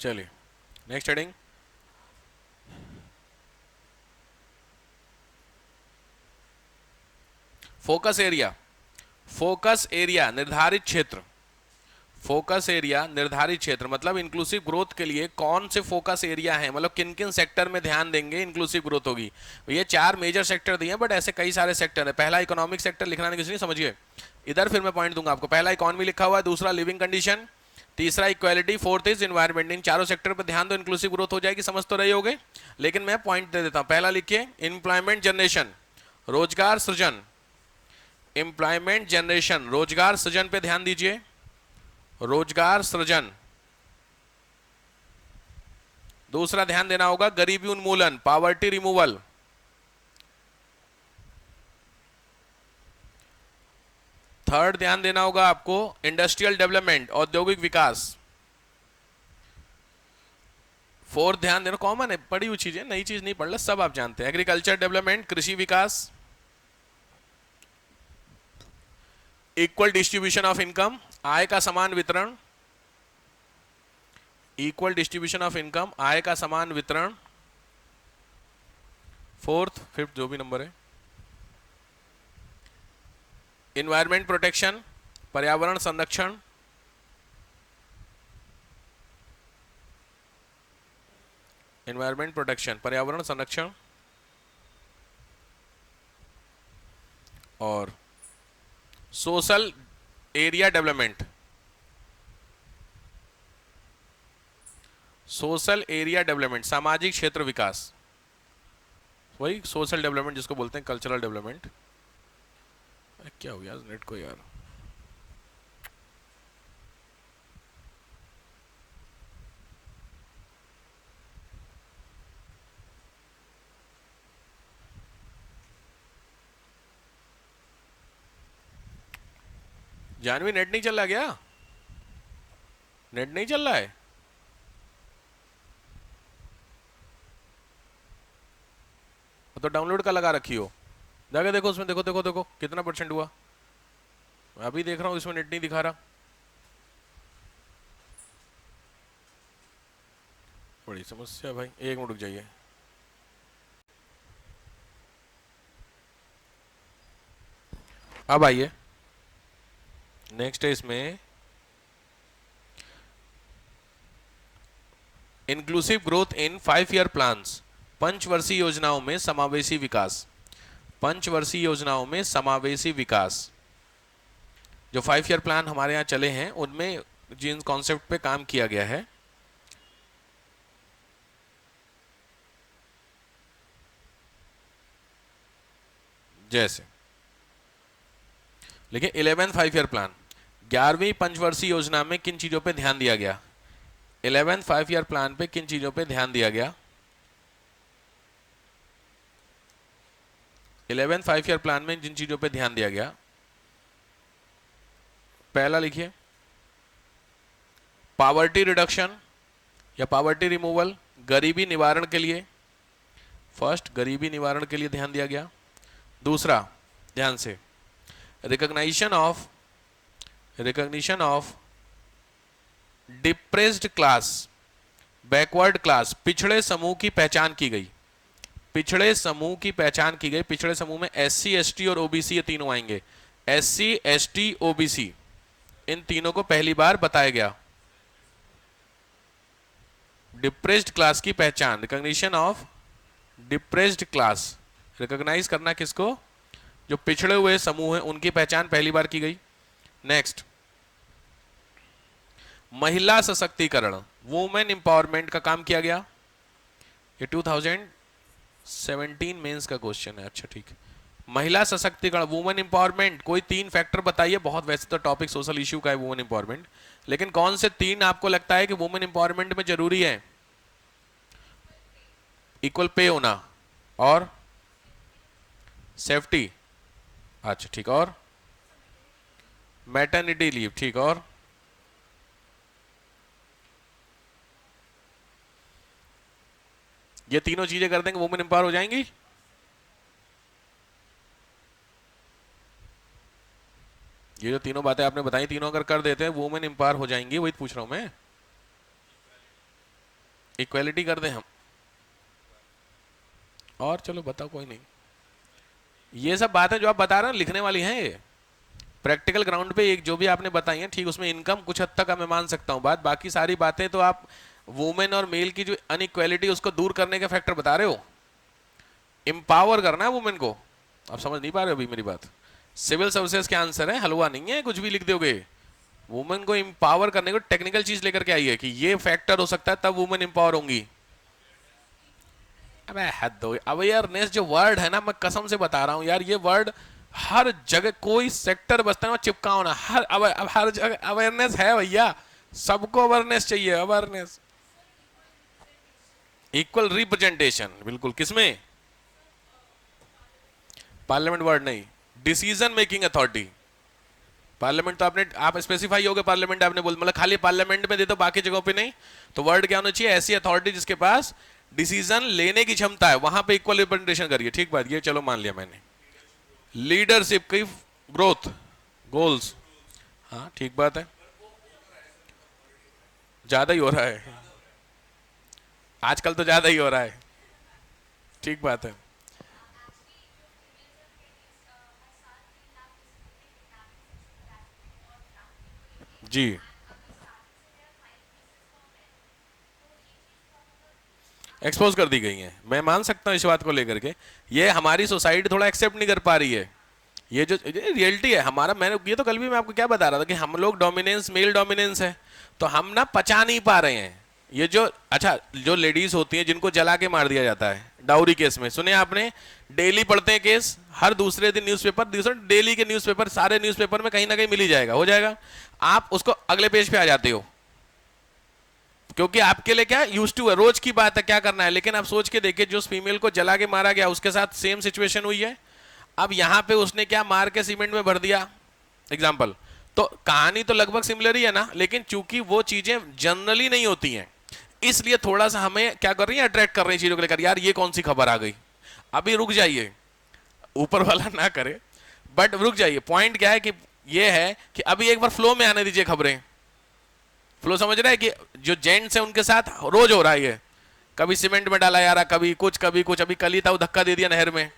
चलिए next heading, focus area. Focus area निर्धारित क्षेत्र, फोकस एरिया निर्धारित क्षेत्र मतलब इंक्लूसिव ग्रोथ के लिए कौन से फोकस एरिया हैं, मतलब किन किन सेक्टर में ध्यान देंगे इंक्लूसिव ग्रोथ होगी। ये 4 मेजर सेक्टर दिए, बट ऐसे कई सारे सेक्टर है। पहला इकोनॉमिक सेक्टर लिखना नहीं, किसी नहीं समझिए इधर, फिर मैं पॉइंट दूंगा आपको। पहला इकोनॉमी लिखा हुआ है, दूसरा लिविंग कंडीशन, तीसरा इक्वालिटी, फोर्थ इज इन्वायरमेंट। इन चारों सेक्टर पर ध्यान दो, इंक्लूसिव ग्रोथ हो जाएगी, समझ तो रहे होगे। लेकिन मैं पॉइंट दे देता हूं। पहला लिखिए एम्प्लॉयमेंट जनरेशन, रोजगार सृजन। एम्प्लॉयमेंट जनरेशन, रोजगार सृजन पे ध्यान दीजिए, रोजगार सृजन। दूसरा ध्यान देना होगा गरीबी उन्मूलन, पॉवर्टी रिमूवल। थर्ड ध्यान देना होगा आपको इंडस्ट्रियल डेवलपमेंट, औद्योगिक विकास। फोर्थ ध्यान देना, कॉमन है, पढ़ी हुई चीज है, नई चीज नहीं पढ़ लो, सब आप जानते हैं। एग्रीकल्चर डेवलपमेंट, कृषि विकास। इक्वल डिस्ट्रीब्यूशन ऑफ इनकम, आय का समान वितरण। इक्वल डिस्ट्रीब्यूशन ऑफ इनकम, आय का समान वितरण। फोर्थ फिफ्थ जो भी नंबर है, इन्वायरमेंट प्रोटेक्शन, पर्यावरण संरक्षण। इन्वायरमेंट प्रोटेक्शन, पर्यावरण संरक्षण। और social area development, social area development, सामाजिक क्षेत्र विकास। वही सोशल डेवलपमेंट जिसको बोलते हैं कल्चरल डेवलपमेंट। क्या हो गया नेट को यार, जानवी नेट नहीं चल रहा क्या? नेट नहीं चल रहा है? तो डाउनलोड का लगा रखी हो, जाके देखो उसमें, देखो देखो देखो कितना % हुआ। अभी देख रहा हूँ इसमें नेट नहीं दिखा रहा, बड़ी समस्या भाई। एक मिनट रुक जाइए। अब आइए नेक्स्ट है इसमें inclusive growth in 5 year plans, पंचवर्षीय योजनाओं में समावेशी विकास। पंचवर्षीय योजनाओं में समावेशी विकास, जो 5 ईयर प्लान हमारे यहाँ चले हैं उनमें जिन कॉन्सेप्ट पे काम किया गया है, जैसे देखिए 11th 5 ईयर प्लान, 11वीं पंचवर्षीय योजना में किन चीजों पे ध्यान दिया गया? 11th 5 ईयर प्लान पे किन चीजों पे ध्यान दिया गया? 11th 5 ईयर प्लान में जिन चीजों पे ध्यान दिया गया, पहला लिखिए पॉवर्टी रिडक्शन या पॉवर्टी रिमूवल, गरीबी निवारण के लिए। फर्स्ट, गरीबी निवारण के लिए ध्यान दिया गया। दूसरा, ध्यान से, recognition of depressed class, backward class, पिछड़े समूह की पहचान की गई। पिछड़े समूह की पहचान की गई। पिछड़े समूह में SC ST और OBC, ये तीनों आएंगे। SC ST OBC, इन तीनों को पहली बार बताया गया। डिप्रेस्ड क्लास की पहचान, recognition of depressed class, recognize करना किसको? जो पिछड़े हुए समूह हैं उनकी पहचान पहली बार की गई। नेक्स्ट, महिला सशक्तिकरण, वुमेन एम्पावरमेंट का काम किया गया। ये 2017 मेंस का क्वेश्चन है। अच्छा ठीक, महिला सशक्तिकरण, वुमेन एम्पावरमेंट, कोई 3 फैक्टर बताइए। बहुत वैसे तो टॉपिक सोशल इश्यू का है वुमेन एम्पावरमेंट, लेकिन कौन से 3 आपको लगता है कि वुमेन एम्पावरमेंट में जरूरी है? इक्वल पे होना और सेफ्टी, अच्छा ठीक, और मैटरनिटी लीव, ठीक, और ये तीनों चीजें कर देंगे वुमेन एम्पावर हो जाएंगी। ये जो तीनों बातें आपने बताई, तीनों अगर कर देते हैं वुमेन एम्पावर हो जाएंगी, वही पूछ रहा हूं मैं। इक्वेलिटी कर दें हम, और चलो बताओ, कोई नहीं। ये सब बातें जो आप बता रहे हैं लिखने वाली हैं, ये प्रैक्टिकल ग्राउंड पे एक जो भी आपने बताई है ठीक, उसमें इनकम कुछ हद तक मैं मान सकता हूँ बात, बाकी सारी बातें तो आप वुमेन और मेल की जो अनइक्वालिटी उसको दूर करने के फैक्टर बता रहे हो, एम्पावर करना है वुमेन को। आप समझ नहीं पा रहे हो अभी मेरी बात। सिविल सर्विसेज के आंसर है, हलवा नहीं है कुछ भी लिख दोगे। वुमेन को एम्पावर करने को टेक्निकल चीज लेकर के आई है कि ये फैक्टर हो सकता है तब वुमेन एम्पावर होंगी। अबे हद हो गई। अवेयरनेस जो वर्ड है ना, मैं कसम से बता रहा हूं यार, ये वर्ड हर जगह कोई सेक्टर बसता है चिपकाओ ना, हर जगह अवेयरनेस है भैया, सबको अवेयरनेस चाहिए, अवेयरनेस। इक्वल रिप्रेजेंटेशन, बिल्कुल। किसमें? पार्लियामेंट वर्ड नहीं, डिसीजन मेकिंग अथॉरिटी। पार्लियामेंट तो आपने आप स्पेसिफाई हो गए, पार्लियामेंट आपने बोल मतलब खाली पार्लियामेंट में दे दो बाकी जगहों पे नहीं, तो वर्ड क्या होना चाहिए? ऐसी अथॉरिटी जिसके पास डिसीजन लेने की क्षमता है, वहां पे इक्वल रिप्रेजेंटेशन करिए। ठीक बात, ये चलो मान लिया मैंने। लीडरशिप की ग्रोथ गोल्स, हाँ ठीक बात है, ज्यादा ही हो रहा है आजकल, तो ज्यादा ही हो रहा है, ठीक बात है। जी, एक्सपोज कर दी गई हैं, मैं मान सकता हूँ इस बात को लेकर के। ये हमारी सोसाइटी थोड़ा एक्सेप्ट नहीं कर पा रही है, ये जो रियलिटी है हमारा। मैंने ये तो कल भी मैं आपको क्या बता रहा था कि हम लोग डोमिनेंस, मेल डोमिनेंस है, तो हम ना पचा नहीं पा रहे हैं ये जो। अच्छा, जो लेडीज होती हैं जिनको जला के मार दिया जाता है डाउरी केस में, सुने आपने? डेली पढ़ते हैं केस, हर दूसरे दिन न्यूज़पेपर, दूसरे डेली के न्यूज़पेपर, सारे न्यूज़पेपर में कहीं ना कहीं मिल ही जाएगा, हो जाएगा। आप उसको अगले पेज पे आ जाते हो क्योंकि आपके लिए क्या यूज टू है, रोज की बात है, क्या करना है। लेकिन आप सोच के देखिए, जो फीमेल को जला के मारा गया उसके साथ सेम सिचुएशन हुई है। अब यहां पे उसने क्या मार के सीमेंट में भर दिया, एग्जाम्पल। तो कहानी तो लगभग सिमिलर ही है ना, लेकिन चूंकि वो चीजें जनरली नहीं होती हैं, इसलिए थोड़ा सा हमें क्या कर रही है, अट्रैक्ट कर रही है चीजों को लेकर। यार ये कौन सी खबर आ गई, अभी रुक जाइए, ऊपर वाला ना करे, बट रुक जाइए। पॉइंट क्या है कि ये है कि अभी एक बार फ्लो में आने दीजिए खबरें। फ्लो समझ रहा है कि जो जेंट्स है उनके साथ रोज हो रहा है ये, कभी सीमेंट में डाला यार, कभी कुछ कभी कुछ। अभी कल ही था वो धक्का दे दिया नहर में,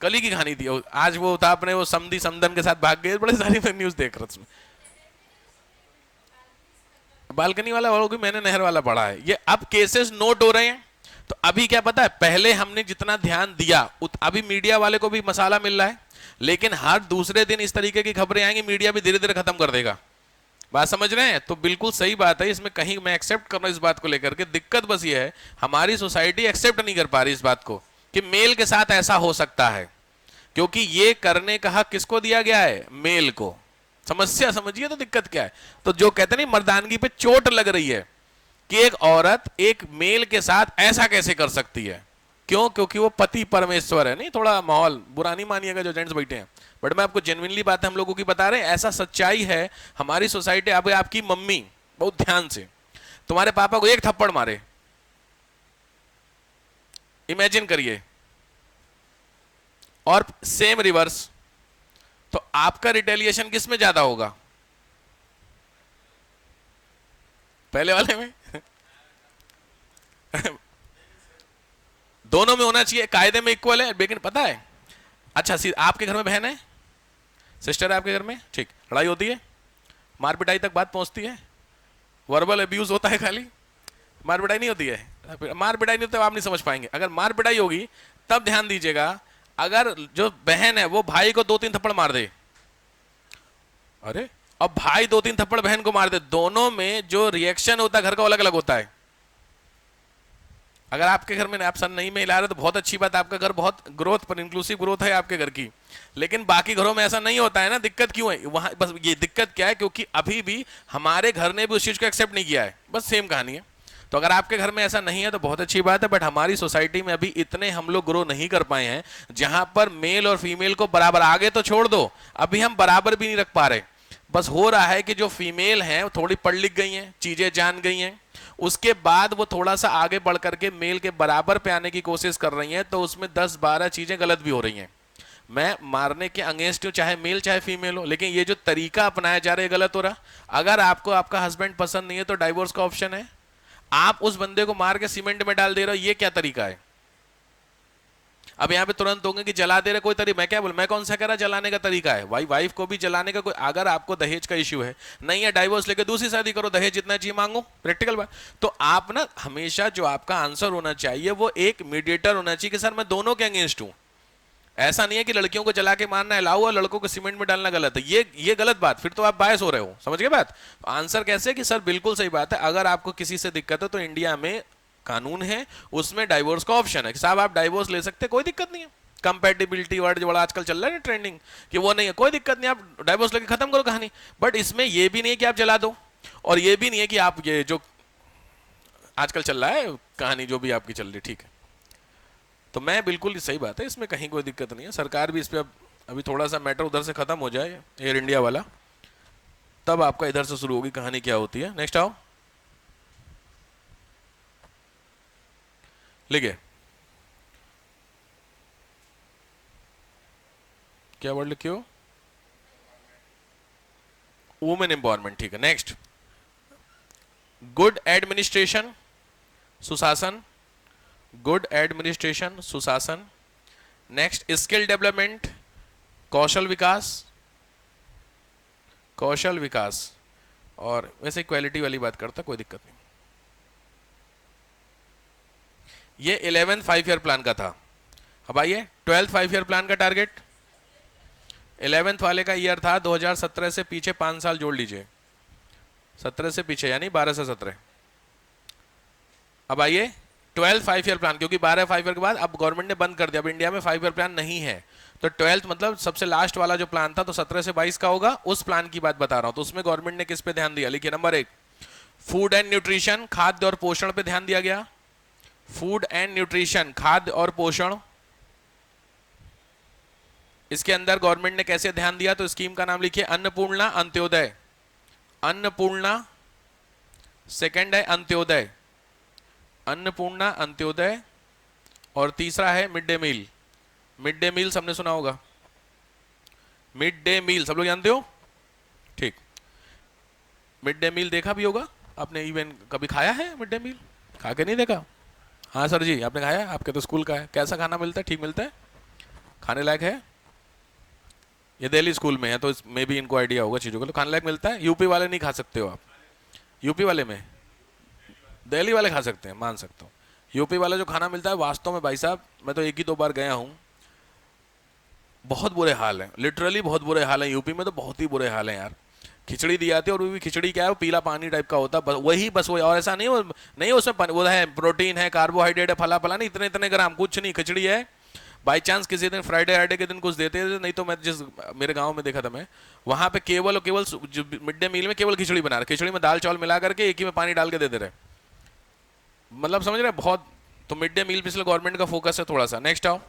कल ही की कहानी थी। आज वो था अपने वो समधी समदन के साथ भाग गए, बड़े सारी मैं न्यूज देख रहा था। बालकनी वाला वो भी मैंने नहर वाला पढ़ा है। ये अब केसेस नोट हो रहे हैं, तो अभी क्या पता है, पहले हमने जितना ध्यान दिया अभी मीडिया वाले को भी मसाला मिल रहा है, लेकिन हर दूसरे दिन इस तरीके की खबरें आएंगी, मीडिया भी धीरे धीरे खत्म कर देगा। बात समझ रहे हैं? तो बिल्कुल सही बात है, इसमें कहीं मैं एक्सेप्ट कर रहा हूं इस बात को लेकर के। दिक्कत बस ये है, हमारी सोसाइटी एक्सेप्ट नहीं कर पा रही इस बात को कि मेल के साथ ऐसा हो सकता है, क्योंकि ये करने का हक किसको दिया गया है? मेल को। समस्या समझिए तो दिक्कत क्या है। तो जो कहते नहीं मर्दानगी पे चोट लग रही है कि एक औरत एक मेल के साथ ऐसा कैसे कर सकती है, क्यों? क्योंकि वो पति परमेश्वर है। नहीं, थोड़ा माहौल बुरा नहीं मानिएगा जो जेंट्स बैठे हैं, बट मैं आपको जेन्युइनली बात हम लोगों की बता रहे हैं, ऐसा सच्चाई है हमारी सोसाइटी। अब आपकी मम्मी बहुत ध्यान से तुम्हारे पापा को एक थप्पड़ मारे, इमेजिन करिए, और सेम रिवर्स, तो आपका रिटेलिएशन किस में ज्यादा होगा? पहले वाले में दोनों में होना चाहिए, कायदे में इक्वल है। लेकिन पता है, अच्छा आपके घर में बहन है, सिस्टर है आपके घर में, ठीक, लड़ाई होती है, मार पिटाई तक बात पहुंचती है, वर्बल अब्यूज होता है, खाली मार पिटाई नहीं होती है। मार पिटाई नहीं होती आप नहीं समझ पाएंगे। अगर मार पिटाई होगी तब ध्यान दीजिएगा, अगर जो बहन है वो भाई को 2-3 थप्पड़ मार दे, अरे अब भाई 2-3 थप्पड़ बहन को मार दे, दोनों में जो रिएक्शन होता है घर का अलग अलग होता है। अगर आपके घर में आप सन नहीं में हिला रहे तो बहुत अच्छी बात, आपका घर बहुत ग्रोथ पर इंक्लूसिव ग्रोथ है आपके घर की, लेकिन बाकी घरों में ऐसा नहीं होता है ना। दिक्कत क्यों है वहां? बस ये दिक्कत क्या है, क्योंकि अभी भी हमारे घर ने भी उस चीज को एक्सेप्ट नहीं किया है, बस सेम कहानी है। तो अगर आपके घर में ऐसा नहीं है तो बहुत अच्छी बात है, बट हमारी सोसाइटी में अभी इतने हम लोग ग्रो नहीं कर पाए हैं जहां पर मेल और फीमेल को बराबर, आगे तो छोड़ दो, अभी हम बराबर भी नहीं रख पा रहे। बस हो रहा है कि जो फीमेल हैं थोड़ी पढ़ लिख गई हैं, चीजें जान गई हैं, उसके बाद वो थोड़ा सा आगे बढ़ करके मेल के बराबर पे आने की कोशिश कर रही हैं, तो उसमें 10-12 चीजें गलत भी हो रही हैं। मैं मारने के अगेंस्ट हूं, चाहे मेल चाहे फीमेल हो, लेकिन ये जो तरीका अपनाया जा रहा है गलत हो रहा। अगर आपको आपका हस्बैंड पसंद नहीं है तो डाइवोर्स का ऑप्शन है। आप उस बंदे को मार के सीमेंट में डाल दे रहे हो, ये क्या तरीका है? अब यहाँ पे तुरंत होंगे कि जला दे रहे, कोई तरीका, मैं क्या बोल, मैं कौन सा कह रहा जलाने का तरीका है? भाई वाइफ को भी जलाने का कोई, अगर आपको दहेज का इश्यू है, नहीं है डाइवोर्स लेके दूसरी शादी करो, दहेज जितना चाहिए मांगो, प्रैक्टिकल बात। तो आप ना हमेशा जो आपका आंसर होना चाहिए वो एक मीडिएटर होना चाहिए कि सर मैं दोनों के अगेंस्ट हूं। ऐसा नहीं है कि लड़कियों को जला के मारना अलाउ है, लड़कों को सीमेंट में डालना गलत है, ये गलत बात, फिर तो आप बायस हो रहे हो, समझ गए बात? आंसर कैसे कि सर बिल्कुल सही बात है, अगर आपको किसी से दिक्कत है तो इंडिया में कानून है, उसमें डाइवोर्स का ऑप्शन है कि साहब आप डाइवोर्स ले सकते, कोई दिक्कत नहीं है। कंपेटिबिलिटी वर्ड जो बड़ा आजकल चल रहा है ट्रेंडिंग, कि वो नहीं है, कोई दिक्कत नहीं, आप डाइवोर्स लेके खत्म करो कहानी। बट इसमें ये भी नहीं है कि आप जला दो, और ये भी नहीं है कि आप ये जो आजकल चल रहा है कहानी जो भी आपकी चल रही, ठीक है। तो मैं बिल्कुल सही बात है, इसमें कहीं कोई दिक्कत नहीं है। सरकार भी इस पर अभी थोड़ा सा मैटर उधर से खत्म हो जाए एयर इंडिया वाला, तब आपका इधर से शुरू होगी कहानी क्या होती है। नेक्स्ट आओ, लिखिए क्या वर्ड लिखे हो? वुमेन एम्पावरमेंट, ठीक है। नेक्स्ट, गुड एडमिनिस्ट्रेशन, सुशासन, गुड एडमिनिस्ट्रेशन सुशासन। नेक्स्ट, स्किल डेवलपमेंट, कौशल विकास, कौशल विकास। और वैसे इक्वालिटी वाली बात करता, कोई दिक्कत नहीं। ये 11th 5 ईयर प्लान का था। अब आइए 12th 5 ईयर प्लान का टारगेट। 11th वाले का ईयर था 2017 से पीछे 5 साल जोड़ लीजिए, 17 से पीछे यानी 12 से 17। अब आइए 12th 5 ईयर प्लान, क्योंकि 12 5 ईयर के बाद अब गवर्नमेंट ने बंद कर दिया, अब इंडिया में 5 ईयर प्लान नहीं है। तो 12th मतलब सबसे लास्ट वाला जो प्लान था, तो 17 से 22 का होगा, उस प्लान की बात बता रहा हूं। तो उसमें गवर्नमेंट ने किस पे ध्यान दिया? लिखिए, नंबर 1 फूड एंड न्यूट्रिशन, खाद्य और पोषण पे ध्यान दिया गया। फूड एंड न्यूट्रिशन, खाद्य और पोषण। इसके अंदर गवर्नमेंट ने कैसे ध्यान दिया? तो स्कीम का नाम लिखिए, अन्नपूर्णा अंत्योदय। अन्नपूर्णा, सेकंड है अंत्योदय, अन्नपूर्णा अंत्योदय, और तीसरा है mid day meal. Mid day meal सबने सुना होगा, मिड डे मील सब लोग जानते हो, ठीक। मिड डे मील देखा भी होगा आपने, इवन कभी खाया है मिड डे मील? खा के नहीं देखा? हाँ सर जी, आपने खाया? आपके तो स्कूल का है। कैसा खाना मिलता है? ठीक मिलता है? खाने लायक है? ये दिल्ली स्कूल में है तो इसमें भी इनको आइडिया होगा चीज़ों का। तो खाने लायक मिलता है? यूपी वाले नहीं खा सकते हो आप? यूपी वाले में, दिल्ली वाले खा सकते हैं, मान सकता हूँ। यूपी वाला जो खाना मिलता है वास्तव में भाई साहब, मैं तो 1 ही 2 बार गया हूँ, बहुत बुरे हाल हैं, लिटरली बहुत बुरे हाल हैं यूपी में, तो बहुत ही बुरे हाल हैं यार। खिचड़ी दी जाती है, और वो भी खिचड़ी क्या है, वो पीला पानी टाइप का होता है, बस वही और ऐसा नहीं वो नहीं, उसमें वो है प्रोटीन है, कार्बोहाइड्रेट है, फला फला नहीं, इतने इतने ग्राम, कुछ नहीं, खिचड़ी है। बाई चांस किसी दिन फ्राइडे के दिन कुछ देते थे, नहीं तो मैं जिस मेरे गांव में देखा था मैं, वहां पे केवल और केवल मिड डे मील में केवल खिचड़ी बना रहे, खिचड़ी में दाल चावल मिला करके एक ही में पानी डाल के दे दे रहे, मतलब समझ रहे बहुत। तो मिड डे मील पिछले गवर्नमेंट का फोकस है थोड़ा सा। नेक्स्ट आओ,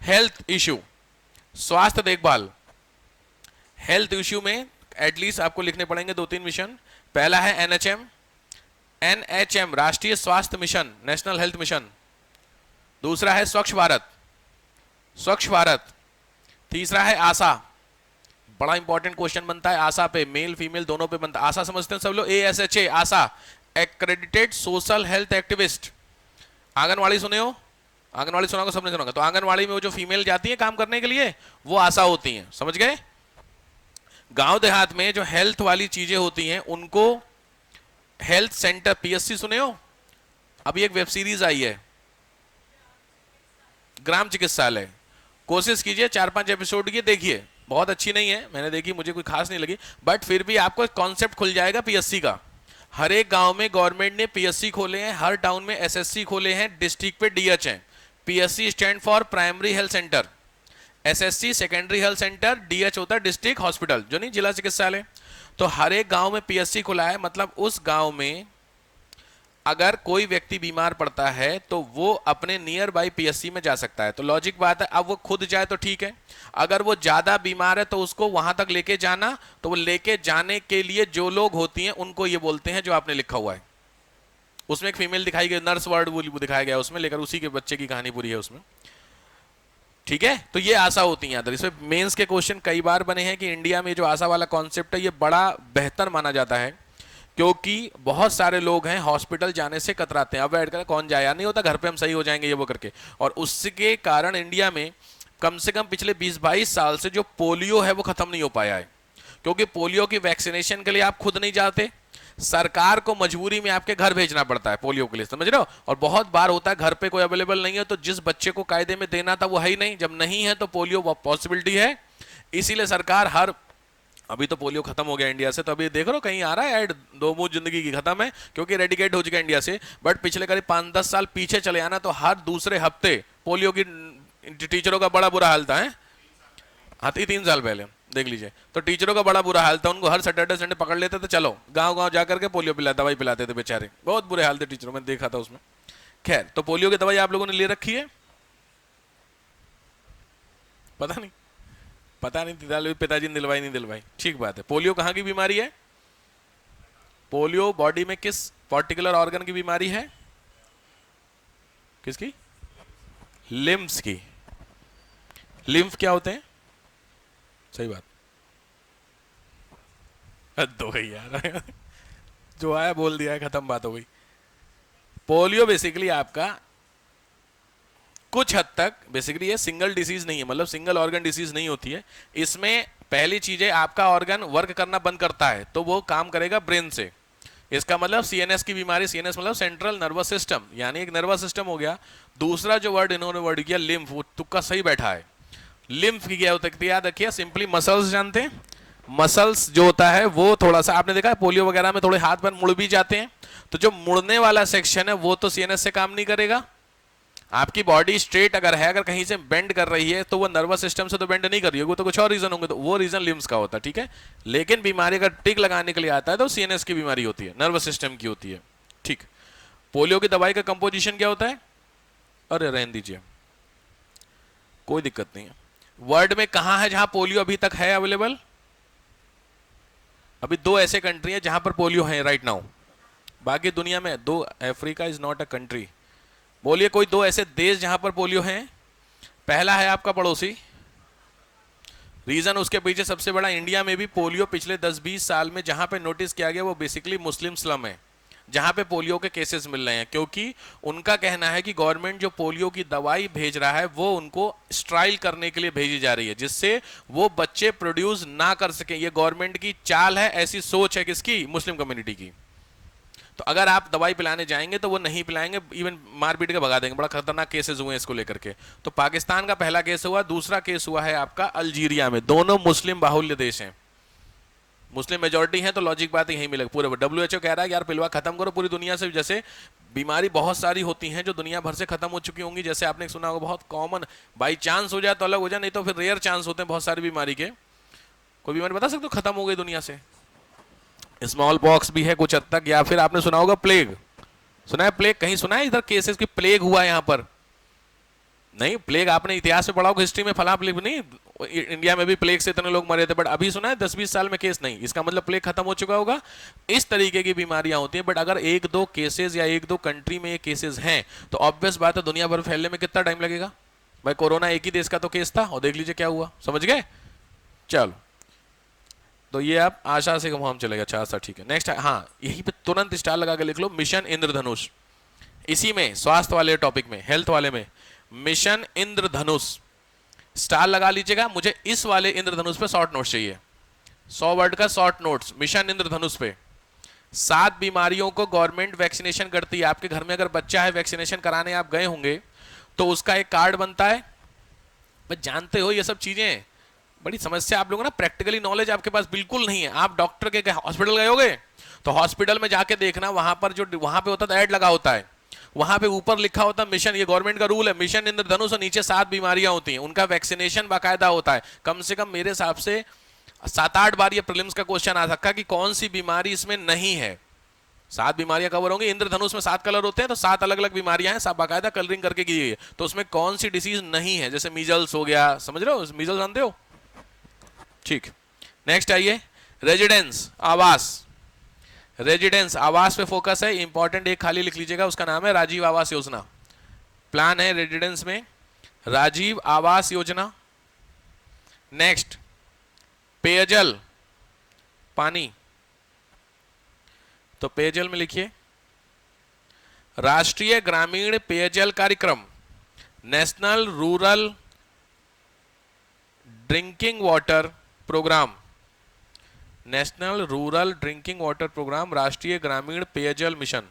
हेल्थ इश्यू, स्वास्थ्य देखभाल। हेल्थ इश्यू में एटलीस्ट आपको लिखने पड़ेंगे 2-3 मिशन। पहला है एनएचएम, एनएचएम राष्ट्रीय स्वास्थ्य मिशन, नेशनल हेल्थ मिशन। दूसरा है स्वच्छ भारत, स्वच्छ भारत। तीसरा है आशा, बड़ा इंपॉर्टेंट क्वेश्चन बनता है आशा पे, मेल फीमेल दोनों पे बनता है। आशा समझते हैं सब लोग, ASHA, ASHA, accredited social health activist. Anganwadi सुने हो? आंगनवाड़ी सुना होगा, सबने सुना होगा। तो आंगनवाड़ी में वो जो फीमेल जाती है काम करने के लिए, वो आशा होती हैं, समझ गए? गांव देहात में जो हेल्थ वाली चीजें होती हैं उनको हेल्थ सेंटर, PSC सुने हो? अभी एक वेब सीरीज आई है ग्राम चिकित्सालय, कोशिश कीजिए 4-5 एपिसोड की देखिए, बहुत अच्छी नहीं है, मैंने देखी, मुझे कोई खास नहीं लगी, बट फिर भी आपको कॉन्सेप्ट खुल जाएगा PSC का। हर एक गांव में गवर्नमेंट ने PSC खोले हैं, हर टाउन में SSC खोले हैं, डिस्ट्रिक्ट पे DH हैं। PSC stand for primary health centre, SSC secondary health centre, DH होता है डिस्ट्रिक्ट हॉस्पिटल, जो नहीं जिला चिकित्सालय। तो हर एक गांव में PSC खुला है, मतलब उस गांव में अगर कोई व्यक्ति बीमार पड़ता है तो वो अपने नियर बाई PSC में जा सकता है। तो लॉजिक बात है, अब वो खुद जाए तो ठीक है, अगर वो ज्यादा बीमार है तो उसको वहां तक लेके जाना, तो वो लेके जाने के लिए जो लोग होती हैं उनको ये बोलते हैं जो आपने लिखा हुआ है। उसमें एक फीमेल दिखाई गई, नर्स वर्ड वो दिखाया गया उसमें, लेकर उसी के बच्चे की कहानी पूरी है उसमें, ठीक है। तो ये आशा होती है अंदर। इसमें मेंस के क्वेश्चन कई बार बने हैं कि इंडिया में जो आशा वाला कॉन्सेप्ट है ये बड़ा बेहतर माना जाता है, क्योंकि बहुत सारे लोग हैं हॉस्पिटल जाने से कतराते हैं, अवॉइड करें, कौन जाए यार, नहीं होता घर पे हम सही हो जाएंगे ये वो करके। और उसके कारण इंडिया में कम से कम पिछले 20-22 साल से जो पोलियो है वो खत्म नहीं हो पाया है, क्योंकि पोलियो की वैक्सीनेशन के लिए आप खुद नहीं जाते, सरकार को मजबूरी में आपके घर भेजना पड़ता है पोलियो के लिए, समझ रहे हो। और बहुत बार होता है घर पे कोई अवेलेबल नहीं है, तो जिस बच्चे को कायदे में देना था वो है ही नहीं, जब नहीं है तो पोलियो पॉसिबिलिटी है। इसीलिए सरकार हर, अभी तो पोलियो खत्म हो गया इंडिया से, तो अभी देख रहे हो कहीं आ रहा है ऐड, दो मुंह जिंदगी की खत्म है, क्योंकि रेडिकेट हो चुका है इंडिया से। बट पिछले करीब 5-10 साल पीछे चले आना तो हर दूसरे हफ्ते पोलियो की टीचरों का बड़ा बुरा हाल था है, हाँ 3 साल पहले देख लीजिए, तो टीचरों का बड़ा बुरा हाल था, उनको हर सैटरडे संडे पकड़ लेते थे, चलो गांव गांव जाकर के पोलियो पिला दवाई पिलाते थे बेचारे, बहुत बुरे हाल थे टीचरों में, देखा था उसमें। खैर, तो पोलियो की दवाई आप लोगों ने ले रखी है, पता नहीं, पता नहीं पिताजी ने दिलवाई नहीं दिलवाई, ठीक बात है। पोलियो कहाँ की बीमारी है? पोलियो बॉडी में किस पर्टिकुलर ऑर्गन की बीमारी है? किसकी? लिम्फ्स की। लिम्फ क्या होते हैं? सही बात, हद हो गई यार जो आया बोल दिया है, खत्म बात हो गई। पोलियो बेसिकली आपका कुछ हद तक बेसिकली ये सिंगल डिसीज नहीं है, मतलब सिंगल ऑर्गन डिसीज नहीं होती है। इसमें पहली चीज है आपका ऑर्गन वर्क करना बंद करता है तो वो काम करेगा ब्रेन से, इसका मतलब सीएनएस की बीमारी, सीएनएस मतलब सेंट्रल नर्वस सिस्टम, यानी एक नर्वस सिस्टम हो गया। दूसरा जो वर्ड इन्होंने वर्ड किया लिम्फ, वो तुक्का सही बैठा है। लिम्फ की क्या होता है याद रखिए, सिंपली मसल्स जानते हैं, मसल्स जो होता है वो थोड़ा सा आपने देखा है पोलियो वगैरह में थोड़े हाथ पर मुड़ भी जाते हैं, तो जो मुड़ने वाला सेक्शन है वो तो सीएनएस से काम नहीं करेगा। आपकी बॉडी स्ट्रेट अगर है, अगर कहीं से बेंड कर रही है तो वो नर्वस सिस्टम से तो बेंड नहीं कर रही होगी, तो कुछ और रीजन होंगे, तो वो रीजन लिम्स का होता है, ठीक है। लेकिन बीमारी अगर टिक लगाने के लिए आता है तो सीएनएस की बीमारी होती है, नर्वस सिस्टम की होती है, ठीक। पोलियो की दवाई का कंपोजिशन क्या होता है? अरे रहने दीजिए, कोई दिक्कत नहीं है। वर्ल्ड में कहां है जहां पोलियो अभी तक है अवेलेबल? अभी 2 ऐसे कंट्री है जहां पर पोलियो है राइट नाउ, बाकी दुनिया में 2, Africa is not a country. बोलिए कोई 2 ऐसे देश जहां पर पोलियो है। पहला है आपका पड़ोसी, रीजन उसके पीछे सबसे बड़ा, इंडिया में भी पोलियो पिछले 10-20 साल में जहां पे नोटिस किया गया वो बेसिकली मुस्लिम स्लम है जहां पे पोलियो के केसेस मिल रहे हैं, क्योंकि उनका कहना है कि गवर्नमेंट जो पोलियो की दवाई भेज रहा है वो उनको स्ट्राइल करने के लिए भेजी जा रही है, जिससे वो बच्चे प्रोड्यूस ना कर सके। ये गवर्नमेंट की चाल है, ऐसी सोच है किसकी? मुस्लिम कम्युनिटी की। तो अगर आप दवाई पिलाने जाएंगे तो वो नहीं पिलाएंगे, इवन मार पीट के भगा देंगे। बड़ा खतरनाक केसेस हुए हैं इसको लेकर के। तो पाकिस्तान का पहला केस हुआ, दूसरा केस हुआ है आपका अल्जीरिया में। दोनों मुस्लिम बाहुल्य देश हैं, मुस्लिम मेजोरिटी है, तो लॉजिक बात यही मिलेगी। पूरे WHO कह रहा है यार पिलवा खत्म करो पूरी दुनिया से, जैसे बीमारी बहुत सारी होती हैं जो दुनिया भर से खत्म हो चुकी होंगी, जैसे आपने सुना होगा बहुत कॉमन, बाई चांस हो जाए तो अलग हो जाए, नहीं तो फिर रेयर चांस होते हैं बहुत सारी बीमारी के। कोई बीमारी बता सकते हो खत्म हो गई दुनिया से? स्मॉल पॉक्स भी है कुछ हद तक, या फिर आपने सुना होगा प्लेग, सुना है प्लेग? कहीं सुना है इधर केसेस की प्लेग हुआ यहाँ पर? नहीं, प्लेग आपने इतिहास में पढ़ा होगा, हिस्ट्री में, फला प्लेग नहीं, इंडिया में भी प्लेग से इतने लोग मरे थे, बट अभी सुना है 10-20 साल में केस नहीं, इसका मतलब प्लेग खत्म हो चुका होगा। इस तरीके की बीमारियां होती हैं, बट अगर 1-2 केसेस या 1-2 कंट्री में ये केसेस हैं तो ऑब्वियस बात है दुनिया भर फैलने में कितना टाइम लगेगा भाई? कोरोना एक ही देश का तो केस था और देख लीजिए क्या हुआ, समझ गए? चलो, तो ये आप आशा से हम चलेगा। अच्छा ठीक है, नेक्स्ट, हाँ यही पे तुरंत स्टार लगा के लिख लो, मिशन इंद्रधनुष। इसी में स्वास्थ्य वाले टॉपिक में, हेल्थ वाले में, मिशन इंद्रधनुष स्टार लगा लीजिएगा। मुझे इस वाले इंद्रधनुष पे शॉर्ट नोट्स चाहिए, 100 वर्ड का शॉर्ट नोट्स मिशन इंद्रधनुष पे। 7 बीमारियों को गवर्नमेंट वैक्सीनेशन करती है। आपके घर में अगर बच्चा है, वैक्सीनेशन कराने आप गए होंगे तो उसका एक कार्ड बनता है, बस जानते हो ये सब चीजें। बड़ी समस्या, आप लोगों ना प्रैक्टिकली नॉलेज आपके पास बिल्कुल नहीं है। आप डॉक्टर के हॉस्पिटल गए होगे तो हॉस्पिटल में जाके देखना, वहां पर जो वहां पे होता है ऐड लगा होता है, वहां पे ऊपर लिखा होता है मिशन, ये गवर्नमेंट का रूल है, मिशन इंद्रधनुष, और नीचे 7 बीमारियां होती हैं, उनका वैक्सीनेशन बाकायदा होता है। कम से कम मेरे हिसाब से 7-8 बार ये प्रीलिम्स का क्वेश्चन आ सकता है कि कौन सी बीमारी इसमें नहीं है। 7 बीमारियां कवर होंगी। इंद्रधनुष में 7 कलर होते हैं, तो 7 अलग अलग बीमारियां हैं, सब बाकायदा कलरिंग करके की गई है। तो उसमें कौन सी डिसीज नहीं है, जैसे मीजल्स हो गया, समझ रहे हो, मीजल्स जानते हो, ठीक। नेक्स्ट आइए, रेजिडेंस, आवास। रेजिडेंस, आवास पे फोकस है, इंपॉर्टेंट एक खाली लिख लीजिएगा, उसका नाम है राजीव आवास योजना। प्लान है रेजिडेंस में राजीव आवास योजना। नेक्स्ट, पेयजल, पानी। तो पेयजल में लिखिए राष्ट्रीय ग्रामीण पेयजल कार्यक्रम, national rural drinking water programme, national rural drinking water programme, राष्ट्रीय ग्रामीण पेयजल मिशन।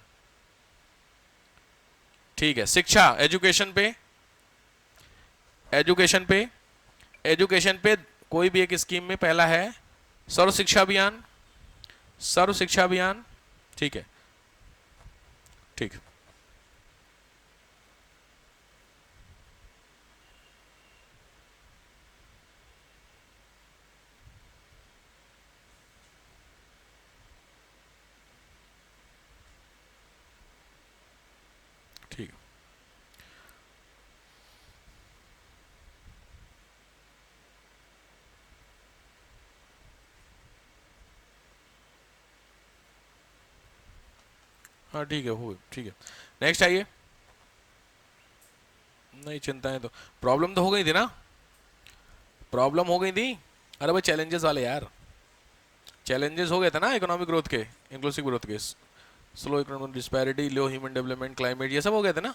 ठीक है, शिक्षा एजुकेशन पे, एजुकेशन पे, एजुकेशन पे कोई भी एक स्कीम में पहला है सर्व शिक्षा अभियान, सर्व शिक्षा अभियान। ठीक है, ठीक। ठीक है, हाँ ठीक है, हो ठीक है। नेक्स्ट आइए। नहीं चिंताएं तो, प्रॉब्लम तो हो गई थी ना, प्रॉब्लम हो गई थी। अरे भाई चैलेंजेस वाले यार, चैलेंजेस हो गए थे ना इकोनॉमिक ग्रोथ के, इंक्लूसिव ग्रोथ के, स्लो इकोनॉमिक डिस्पैरिटी, लो ह्यूमन डेवलपमेंट, क्लाइमेट, ये सब हो गए थे ना,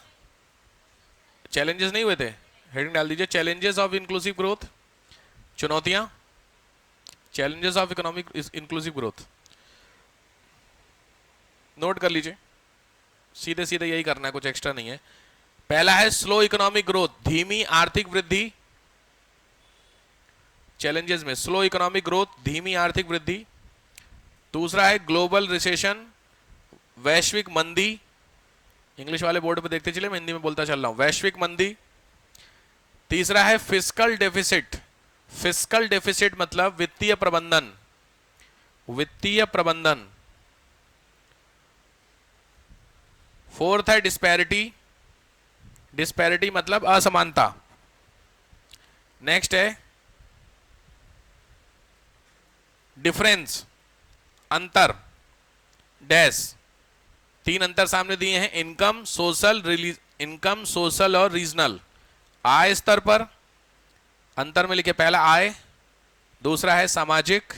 चैलेंजेस नहीं हुए थे। हेडिंग डाल दीजिए चैलेंजेस ऑफ इंक्लूसिव ग्रोथ, चुनौतियां, challenges of economic inclusive growth, note कर लीजिए, सीधे सीधे यही करना है, कुछ एक्स्ट्रा नहीं है। पहला है स्लो इकोनॉमिक ग्रोथ, धीमी आर्थिक वृद्धि, चैलेंजेस में स्लो इकोनॉमिक ग्रोथ, धीमी आर्थिक वृद्धि। दूसरा है ग्लोबल रिसेशन, वैश्विक मंदी, इंग्लिश वाले बोर्ड पे देखते चले, मैं हिंदी में बोलता चल रहा हूं, वैश्विक मंदी। तीसरा है फिस्कल डेफिसिट, फिस्कल डेफिसिट मतलब वित्तीय प्रबंधन, वित्तीय प्रबंधन। फोर्थ है डिस्पैरिटी, डिस्पैरिटी मतलब असमानता। नेक्स्ट है डिफरेंस, अंतर, डैश, तीन अंतर सामने दिए हैं, income, social, release, income, social और रीजनल। आय स्तर पर अंतर में लिखे, पहला आय, दूसरा है सामाजिक,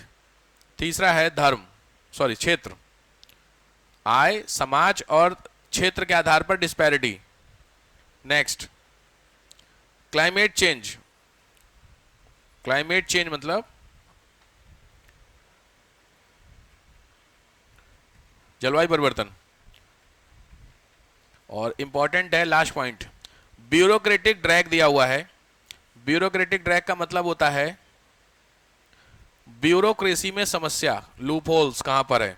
तीसरा है धर्म, सॉरी क्षेत्र। आय, समाज और क्षेत्र के आधार पर disparity. Next climate change, climate change मतलब जलवायु परिवर्तन। और इंपॉर्टेंट है लास्ट पॉइंट, ब्यूरोक्रेटिक ड्रैग दिया हुआ है। ब्यूरोक्रेटिक ड्रैग का मतलब होता है ब्यूरोक्रेसी में समस्या, लूप होल्स कहां पर है,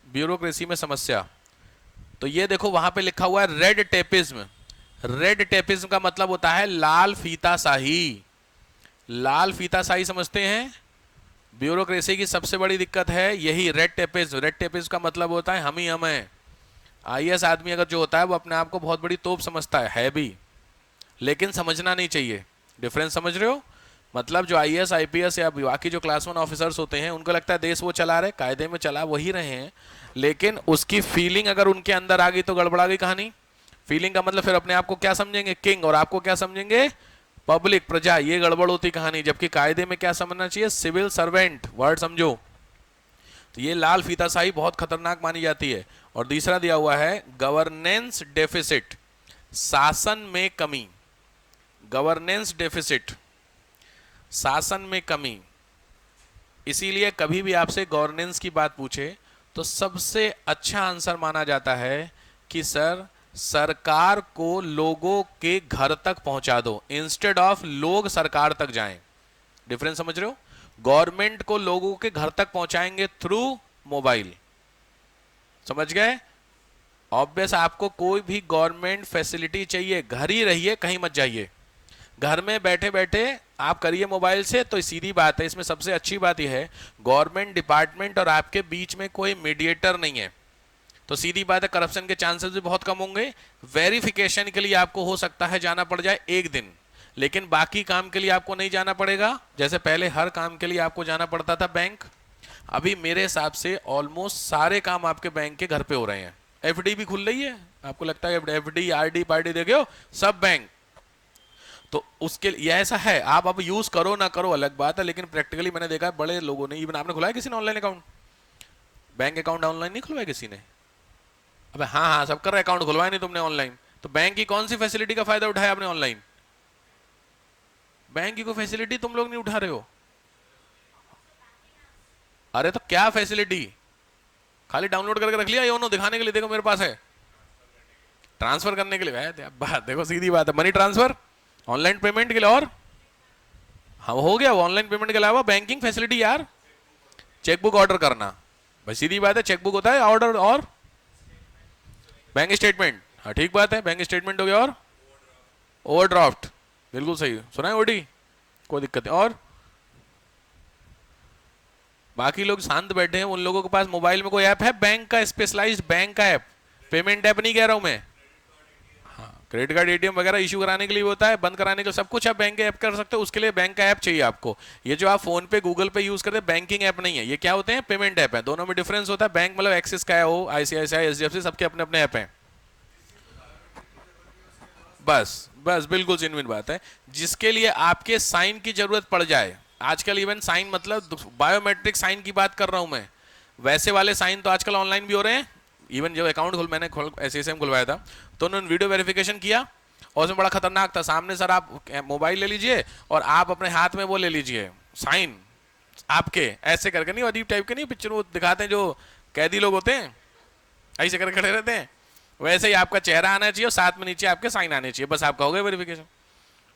ब्यूरोक्रेसी में समस्या। तो ये देखो वहां पे लिखा हुआ है रेड टेपिज्म, रेड टेपिज्म का मतलब होता है लाल फीताशाही, लाल फीताशाही समझते हैं, ब्यूरोक्रेसी की सबसे बड़ी दिक्कत है यही रेड टेपिज्म। रेड टेपिज्म का मतलब होता है हम ही हम हैं। आईएएस आदमी अगर जो होता है वो अपने आप को बहुत बड़ी तोप समझता है भी, लेकिन समझना नहीं चाहिए। डिफरेंस समझ रहे हो? मतलब जो आईएएस आईपीएस या बाकी जो क्लास 1 ऑफिसर्स होते हैं उनको लगता है देश वो चला रहे, कायदे में चला वही रहे हैं, लेकिन उसकी फीलिंग अगर उनके अंदर आ गई तो गड़बड़ा गई कहानी। फीलिंग का मतलब फिर अपने आप को क्या समझेंगे, किंग, और आपको क्या समझेंगे, पब्लिक, प्रजा, ये गड़बड़ होती कहानी। जबकि कायदे में क्या समझना चाहिए, सिविल सर्वेंट, वर्ड समझो। तो ये लाल फीताशाही बहुत खतरनाक मानी जाती है। और तीसरा दिया हुआ है गवर्नेंस डेफिसिट, शासन में कमी, गवर्नेंस डेफिसिट, शासन में कमी। इसीलिए कभी भी आपसे गवर्नेंस की बात पूछे तो सबसे अच्छा आंसर माना जाता है कि सर सरकार को लोगों के घर तक पहुंचा दो, इंस्टेड ऑफ लोग सरकार तक जाएं। डिफरेंस समझ रहे हो? गवर्नमेंट को लोगों के घर तक पहुंचाएंगे थ्रू मोबाइल, समझ गए? ऑब्वियस, आपको कोई भी गवर्नमेंट फैसिलिटी चाहिए, घर ही रहिए, कहीं मत जाइए, घर में बैठे बैठे आप करिए मोबाइल से। तो सीधी बात है, इसमें सबसे अच्छी बात यह है गवर्नमेंट डिपार्टमेंट और आपके बीच में कोई मीडिएटर नहीं है, तो सीधी बात है करप्शन के चांसेस भी बहुत कम होंगे। वेरिफिकेशन के लिए आपको हो सकता है जाना पड़ जाए एक दिन, लेकिन बाकी काम के लिए आपको नहीं जाना पड़ेगा। जैसे पहले हर काम के लिए आपको जाना पड़ता था बैंक, अभी मेरे हिसाब से ऑलमोस्ट सारे काम आपके बैंक के घर पे हो रहे हैं। एफडी भी खुल रही है, आपको लगता है एफडी आरडी पार्टी देखे हो, सब बैंक। तो उसके लिए ऐसा है, आप अब यूज करो ना करो अलग बात है, लेकिन प्रैक्टिकली मैंने देखा है बड़े लोगों ने, इवन आपने खुला है किसी ने online account? Bank account online नहीं खुलवाया किसी ने? अबे हाँ हाँ, सब कर रहे, अकाउंट खुलवाया नहीं तुमने ऑनलाइन, तो बैंक की कौन सी फैसिलिटी का फायदा उठाया आपने ऑनलाइन? बैंक की कोई फैसिलिटी तुम लोग नहीं उठा रहे हो। अरे तो क्या फैसिलिटी? खाली डाउनलोड करके रख लिया योनो दिखाने के लिए, देखो मेरे पास है। ट्रांसफर करने के लिए है बात, देखो सीधी बात है, मनी ट्रांसफर, ऑनलाइन पेमेंट के लिए। और हाँ हो गया, वो ऑनलाइन पेमेंट के अलावा बैंकिंग फैसिलिटी यार, चेकबुक ऑर्डर करना, भाई सीधी बात है, चेकबुक होता है ऑर्डर, और बैंक स्टेटमेंट, हाँ ठीक बात है, बैंक स्टेटमेंट हो गया, और ओवरड्राफ्ट, बिल्कुल सही सुना है, ओडी, कोई दिक्कत नहीं। और बाकी लोग शांत बैठे हैं, उन लोगों के पास मोबाइल में कोई ऐप है बैंक का, स्पेशलाइज्ड बैंक का ऐप, पेमेंट ऐप नहीं कह रहा हूं मैं, हाँ क्रेडिट कार्ड एटीएम वगैरह इशू कराने के लिए होता है, बंद कराने के लिए सब कुछ आप बैंक के ऐप कर सकते हो, उसके लिए बैंक का ऐप चाहिए आपको। ये जो आप फोन पे गूगल पे यूज करते हैं बैंकिंग ऐप नहीं है, ये क्या होते हैं, पेमेंट ऐप है, दोनों में डिफरेंस होता है। बैंक मतलब एक्सिस का है, हो आईसीआईसीआई एचडीएफसी, सबके अपने अपने ऐप हैं। बस बस बिल्कुल जेन्युइन बात है, जिसके लिए आपके साइन की जरूरत पड़ जाए, आजकल इवन साइन मतलब बायोमेट्रिक साइन की बात कर रहा हूं मैं, वैसे वाले साइन तो आजकल ऑनलाइन भी हो रहे हैं। इवन जब अकाउंट मैंने एसएसएम खुलवाया था तो उन्होंने वीडियो वेरिफिकेशन किया, और उसमें बड़ा खतरनाक था, सामने सर आप मोबाइल ले लीजिए और आप अपने हाथ में वो ले लीजिए साइन आपके, ऐसे करके नहीं, अजीब टाइप के नहीं, पिक्चर वो दिखाते हैं जो कैदी लोग होते हैं ऐसे करके खड़े रहते हैं, वैसे ही आपका चेहरा आना चाहिए और साथ में नीचे आपके साइन आने चाहिए, बस आपका हो गया वेरिफिकेशन।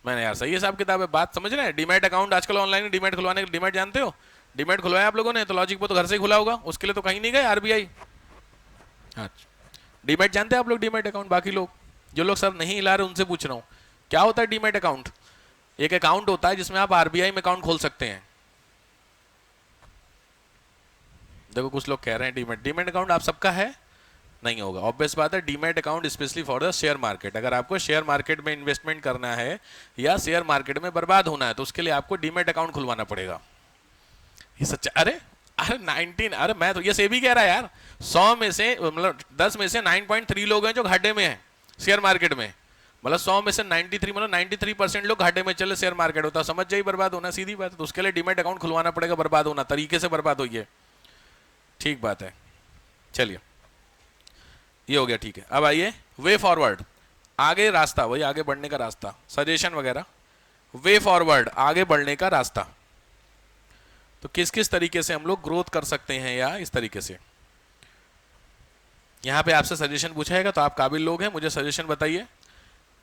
मैंने यार सही है साहब किताब है, बात समझ रहे हैं। डीमैट अकाउंट आजकल ऑनलाइन, डीमैट खुलवाने, डीमैट जानते हो, डीमैट खुलवाया आप लोगों ने तो लॉजिक पे तो घर से ही खुला होगा, उसके लिए तो कहीं नहीं गए आरबीआई। अच्छा डीमैट जानते हैं आप लोग, डीमैट अकाउंट, बाकी लोग जो लोग सर नहीं हिला रहे उनसे पूछ रहा हूँ, क्या होता है डीमैट अकाउंट? एक अकाउंट होता है जिसमें आप आरबीआई में अकाउंट खोल सकते हैं। देखो कुछ लोग कह रहे हैं डीमैट, डीमैट अकाउंट आप सबका है नहीं होगा, ऑब्वियस बात है। Demat account specially for the share market, अगर आपको शेयर मार्केट में इन्वेस्टमेंट करना है या शेयर मार्केट में बर्बाद होना है तो उसके लिए आपको डीमैट अकाउंट खुलवाना पड़ेगा। ये सच्चा, अरे अरे 19, अरे मैं तो ये सेबी कह रहा है यार, 100 में से मतलब 10 में से 9.3 लोग हैं जो घाटे में हैं शेयर मार्केट में, मतलब 100 में से 93 मतलब 93% लोग घाटे में चले शेयर मार्केट होता, समझ जाइए बर्बाद होना सीधी बात है, तो उसके लिए डीमैट अकाउंट खुलवाना पड़ेगा, बर्बाद होना तरीके से बर्बाद होइए, ठीक बात है। चलिए ये हो गया, ठीक है। अब आइए वे फॉरवर्ड, आगे रास्ता, वही आगे बढ़ने का रास्ता, सजेशन वगैरह, वे फॉरवर्ड आगे बढ़ने का रास्ता, तो किस किस तरीके से हम लोग ग्रोथ कर सकते हैं, या इस तरीके से। यहां पे आपसे सजेशन पूछाएगा तो आप काबिल लोग हैं, मुझे सजेशन बताइए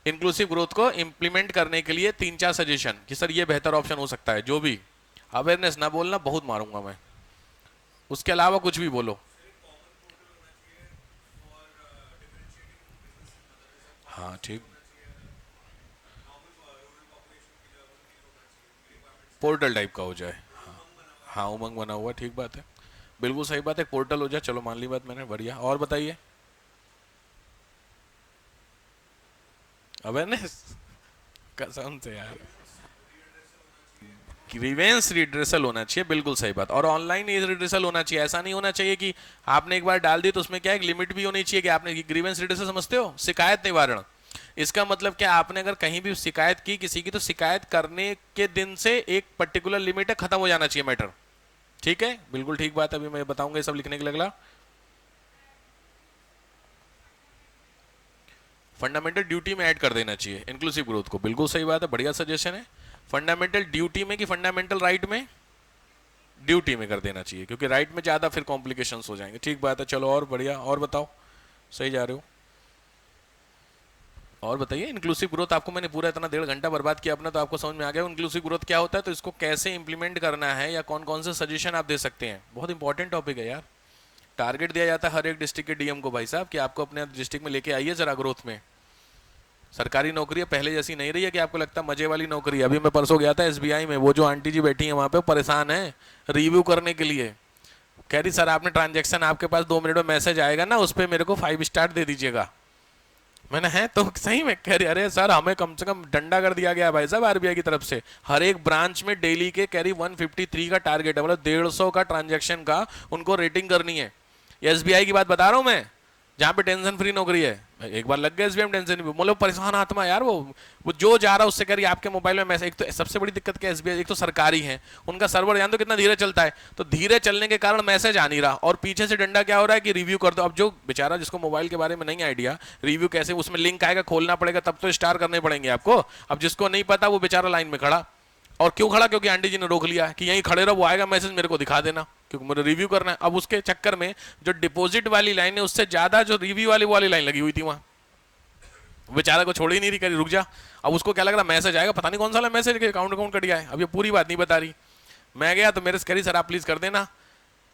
इंक्लूसिव ग्रोथ को इंप्लीमेंट करने के लिए 3-4 सजेशन कि सर ये बेहतर ऑप्शन हो सकता है, जो भी अवेयरनेस ना बोलना, बहुत मारूंगा मैं, उसके अलावा कुछ भी बोलो। हाँ ठीक, पोर्टल टाइप का हो जाए, हाँ हाँ उमंग बना हुआ, ठीक बात है, बिल्कुल सही बात है, पोर्टल हो जाए, चलो मान ली बात मैंने, बढ़िया। और बताइए अवेयरनेस, कसम से यार, ग्रीवेंस रिड्रेसल होना चाहिए, बिल्कुल सही बात, और ऑनलाइन ये रिड्रेसल होना चाहिए, ऐसा नहीं होना चाहिए कि आपने एक बार डाल दी तो उसमें क्या एक लिमिट भी होनी चाहिए कि आपने ग्रीवेंस रिड्रेसल समझते हो, शिकायत निवारण, इसका मतलब क्या, आपने अगर कहीं भी शिकायत की किसी की तो शिकायत करने के दिन से एक पर्टिकुलर लिमिट है, खत्म हो जाना चाहिए मैटर, ठीक है, बिल्कुल ठीक बात है, अभी मैं बताऊंगा ये सब लिखने के लिए। अगला फंडामेंटल ड्यूटी में ऐड कर देना चाहिए इंक्लूसिव ग्रोथ को, बिल्कुल सही बात है, बढ़िया सजेशन है। फंडामेंटल ड्यूटी में कि फंडामेंटल राइट में, ड्यूटी में कर देना चाहिए, क्योंकि राइट में ज्यादा फिर कॉम्प्लिकेशंस हो जाएंगे, ठीक बात है। चलो और बढ़िया, और बताओ, सही जा रहे हो, और बताइए। इंक्लूसिव ग्रोथ, आपको मैंने पूरा इतना 1.5 घंटा बर्बाद किया अपना, तो आपको समझ में आ गया इंक्लूसिव ग्रोथ क्या होता है, तो इसको कैसे इंप्लीमेंट करना है या कौन कौन से सजेशन आप दे सकते हैं, बहुत इंपॉर्टेंट टॉपिक है यार। टारगेट दिया जाता है हर एक डिस्ट्रिक्ट के डीएम को भाई साहब कि आपको अपने डिस्ट्रिक्ट में लेके आइए जरा ग्रोथ में। सरकारी नौकरी पहले जैसी नहीं रही है कि आपको लगता मजे वाली नौकरी। अभी मैं परसों गया था एसबीआई में, वो जो आंटी जी बैठी है वहां पे परेशान है रिव्यू करने के लिए, कह रही सर आपने ट्रांजैक्शन, आपके पास 2 मिनट में मैसेज आएगा ना, उस पर मेरे को 5 स्टार दे दीजिएगा। मैंने है तो सही में, कह रही अरे सर हमें कम से कम डंडा कर दिया गया भाई साहब आरबीआई की तरफ से, हर एक ब्रांच में डेली के कह रही 153 का टारगेट है, मतलब 150 का ट्रांजैक्शन का उनको रेटिंग करनी है। एसबीआई की बात बता रहा हूं मैं, जहाँ पे टेंशन फ्री नौकरी है, एक बार लग गए एसबीआई टेंशन फ्री, मतलब परेशान आत्मा यार, वो जो जा रहा है उससे करिए आपके मोबाइल में मैसेज। एक तो सबसे बड़ी दिक्कत क्या है, एसबीआई एक तो सरकारी है, उनका सर्वर जान दो कितना धीरे चलता है, तो धीरे चलने के कारण मैसेज आ नहीं रहा, और पीछे से डंडा क्या हो रहा है कि रिव्यू कर दो। अब जो बेचारा जिसको मोबाइल के बारे में नहीं आइडिया, रिव्यू कैसे, उसमें लिंक आएगा, खोलना पड़ेगा, तब तो स्टार करने पड़ेंगे आपको। अब जिसको नहीं पता वो बेचारा लाइन में खड़ा, और क्यों खड़ा, क्योंकि आंटी जी ने रोक लिया कि यहीं खड़े रहो, वो आएगा मैसेज मेरे को दिखा देना, क्योंकि मुझे रिव्यू करना है। अब उसके चक्कर में जो डिपॉजिट वाली लाइन है उससे ज्यादा जो रिव्यू वाली लाइन लगी हुई थी वहां, बेचारा को छोड़ ही नहीं रही, करी रुक जा। अब उसको क्या लग रहा मैसेज आएगा, पता नहीं कौन सा मैसेज के अकाउंट कट गया है, अब ये पूरी बात नहीं बता रही। मैं गया तो मेरे से कह रही सर आप प्लीज कर देना।